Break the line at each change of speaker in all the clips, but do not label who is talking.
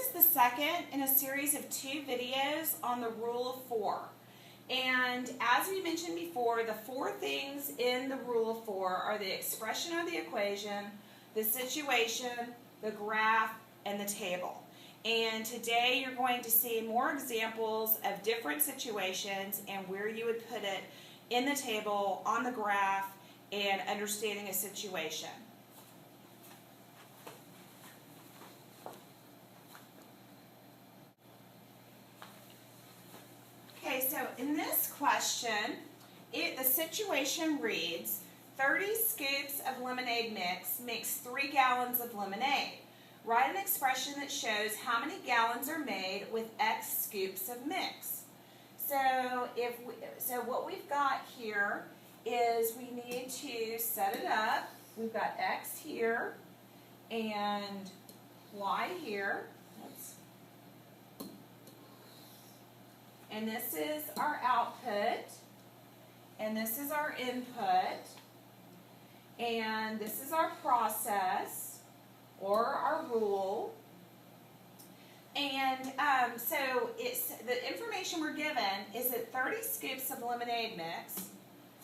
is the second in a series of 2 videos on the rule of 4. And as we mentioned before, the 4 things in the rule of 4 are the expression of the equation, the situation, the graph, and the table. And today you're going to see more examples of different situations and where you would put it in the table, on the graph, and understanding a situation. Okay, so in this question, the situation reads, 30 scoops of lemonade mix makes 3 gallons of lemonade. Write an expression that shows how many gallons are made with X scoops of mix. So what we've got here is we need to set it up. We've got X here and Y here. And this is our output, and this is our input, and this is our process, or our rule. And so the information we're given is that 30 scoops of lemonade mix,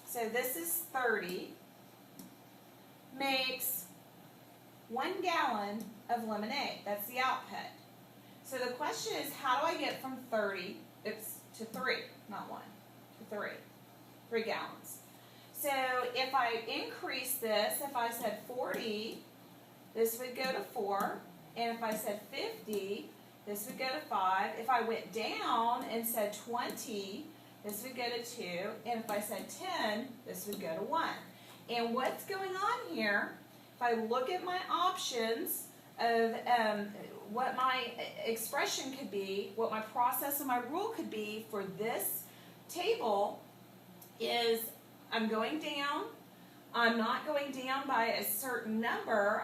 so this is 30, makes 1 gallon of lemonade. That's the output. So the question is, how do I get from 30 to 3, not 1, to 3 gallons. So if I increase this, if I said 40, this would go to 4, and if I said 50, this would go to 5. If I went down and said 20, this would go to 2, and if I said 10, this would go to 1. And what's going on here, if I look at my options of what my expression could be, what my process and my rule could be for this table is I'm going down. I'm not going down by a certain number,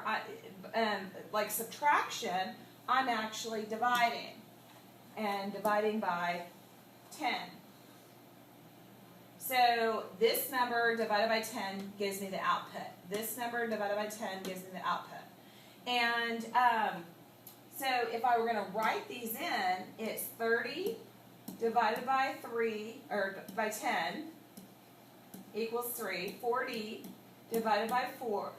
like subtraction. I'm actually dividing, and dividing by 10. So this number divided by 10 gives me the output. This number divided by 10 gives me the output. And so if I were going to write these in, it's 30 divided by 3, or by 10 equals 3. 40 divided by 4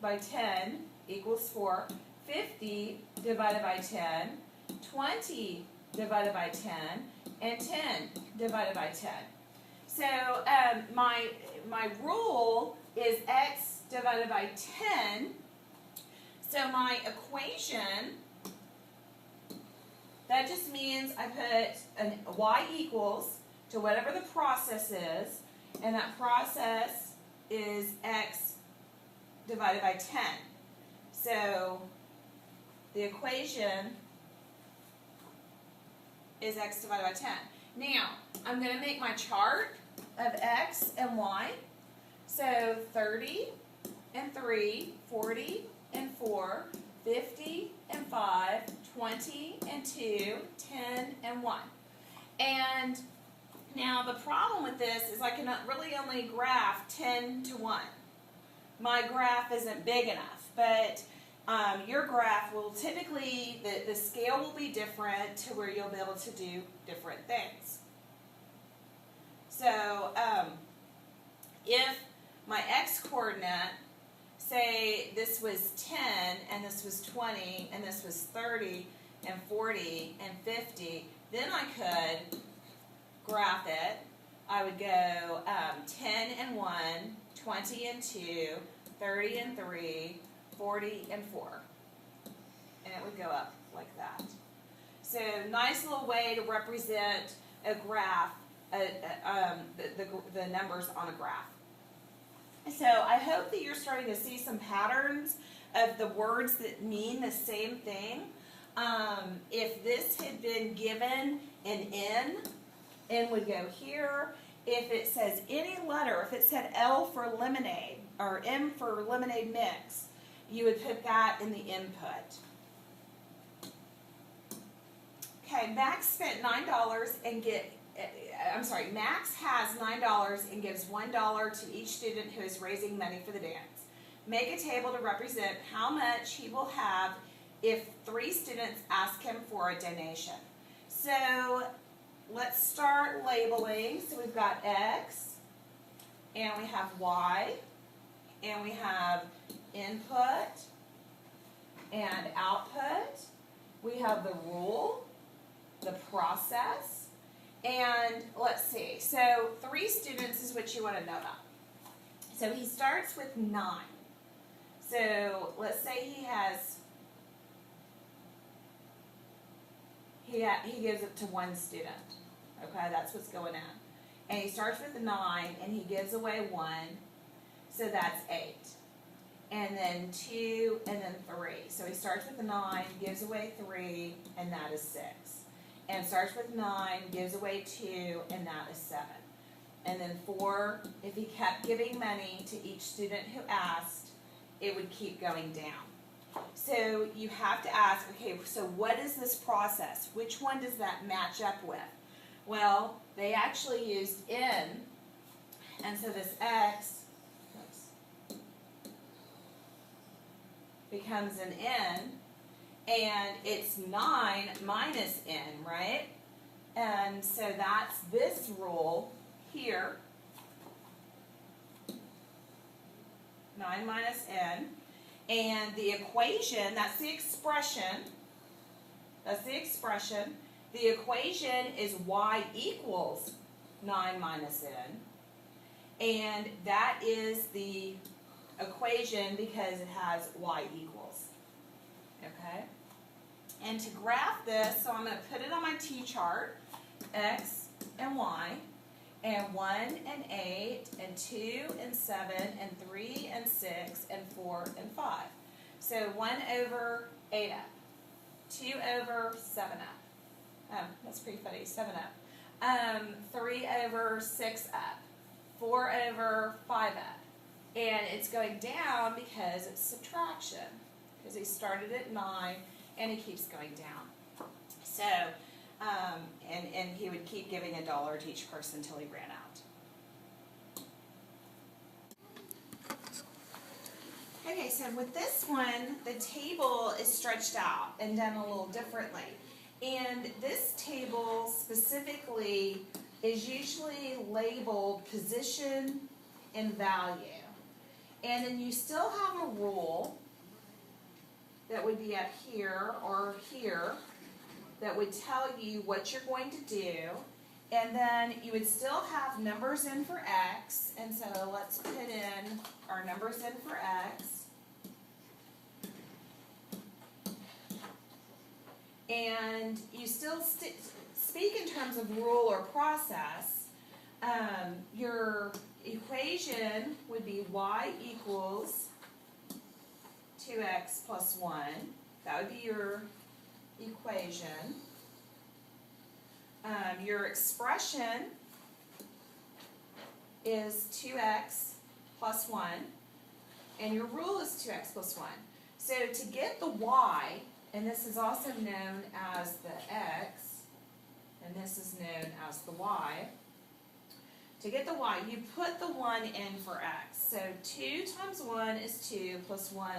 by 10 equals 4. 50 divided by 10. 20 divided by 10. And 10 divided by 10. So my rule is x divided by 10. So my equation, that just means I put y equals to whatever the process is, and that process is x divided by 10. So the equation is x divided by 10. Now, I'm going to make my chart of x and y. So 30 and 3, 40 and 4, 50 and 5, 20 and 2, 10 and 1. And now the problem with this is I can really only graph 10 to 1. My graph isn't big enough, but your graph will typically, the scale will be different to where you'll be able to do different things. So if my x-coordinate, say this was 10 and this was 20 and this was 30 and 40 and 50, then I could graph it. I would go 10 and 1, 20 and 2, 30 and 3, 40 and 4. And it would go up like that. So nice little way to represent a graph, the numbers on a graph. So I hope that you're starting to see some patterns of the words that mean the same thing. If this had been given an N would go here. If it says any letter, if it said L for lemonade or M for lemonade mix, you would put that in the input. Okay, Max spent $9 and Max has $9 and gives $1 to each student who is raising money for the dance. Make a table to represent how much he will have if 3 students ask him for a donation. So let's start labeling. So we've got X, and we have Y, and we have input and output. We have the rule, the process, and let's see. So 3 students is what you want to know about. So he starts with 9. So let's say he gives it to 1 student. Okay, that's what's going on. And he starts with 9 and he gives away 1. So that's 8. And then 2 and then 3. So he starts with 9, gives away 3, and that is 6. And starts with 9, gives away 2, and that is 7. And then 4, if he kept giving money to each student who asked, it would keep going down. So you have to ask, okay, so what is this process? Which one does that match up with? Well, they actually used in, and so this X becomes an N, and it's 9 minus N, right? And so that's this rule here, 9 minus N, and the equation, that's the expression, the equation is Y equals 9 minus N, and that is the equation because it has Y equals, okay? And to graph this, so I'm going to put it on my T-chart, X and Y, and 1 and 8, and 2 and 7, and 3 and 6, and 4 and 5. So 1 over 8 up, 2 over 7 up. Oh, that's pretty funny, 7 up. 3 over 6 up, 4 over 5 up. And it's going down because it's subtraction, because he started at 9 and he keeps going down. So, and he would keep giving $1 to each person until he ran out. Okay, so with this one, the table is stretched out and done a little differently. And this table specifically is usually labeled position and value. And then you still have a rule that would be up here or here that would tell you what you're going to do. And then you would still have numbers in for X. And so let's put in our numbers in for X. And you still speak in terms of rule or process. Your equation would be Y equals 2x plus 1. That would be your equation. Your expression is 2x plus 1. And your rule is 2x plus 1. So to get the Y, and this is also known as the X, and this is known as the Y. To get the Y, you put the 1 in for X. So 2 times 1 is 2, plus 1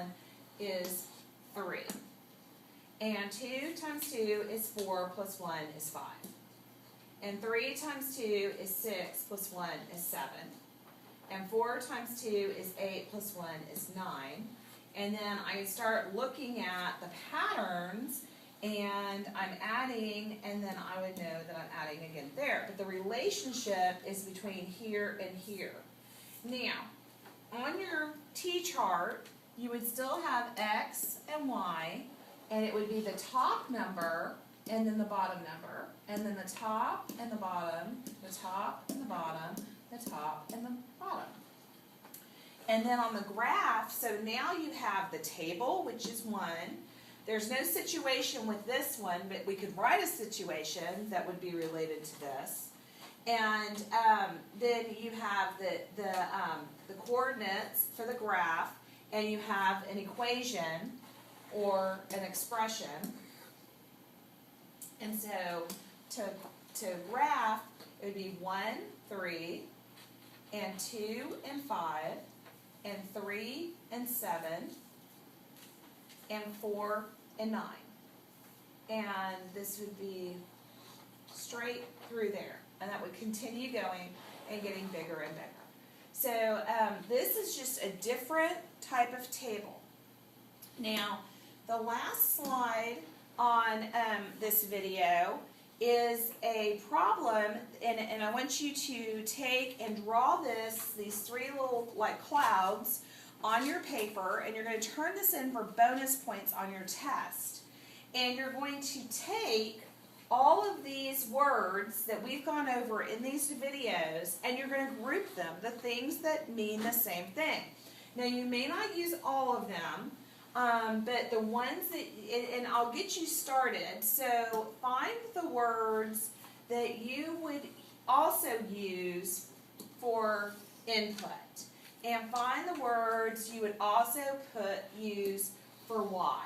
is 3. And 2 times 2 is 4, plus 1 is 5. And 3 times 2 is 6, plus 1 is 7. And 4 times 2 is 8, plus 1 is 9. And then I start looking at the patterns, and I'm adding, and then I would know that I'm adding again there. But the relationship is between here and here. Now, on your T-chart, you would still have X and Y, and it would be the top number, and then the bottom number, and then the top and the bottom, the top and the bottom, the top and the bottom. And then on the graph, so now you have the table, which is 1. There's no situation with this one, but we could write a situation that would be related to this. And then you have the coordinates for the graph, and you have an equation or an expression. And so to graph, it would be 1, 3, and 2 and 5, and 3 and 7, and 4 and 9. And this would be straight through there. And that would continue going and getting bigger and bigger. So this is just a different type of table. Now, the last slide on this video is a problem, and I want you to take and draw these 3 little like clouds on your paper, and you're going to turn this in for bonus points on your test. And you're going to take all of these words that we've gone over in these videos, and you're going to group them, the things that mean the same thing. Now, you may not use all of them, but the ones that, and I'll get you started. So find the words that you would also use for input, and find the words you would also use for why,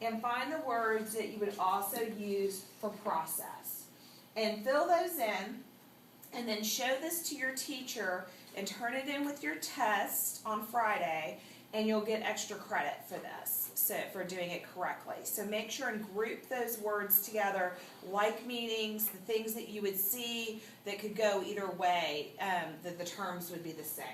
and find the words that you would also use for process, and fill those in, and then show this to your teacher and turn it in with your test on Friday, and you'll get extra credit for this, so for doing it correctly. So make sure and group those words together, like meanings, the things that you would see that could go either way, that the terms would be the same.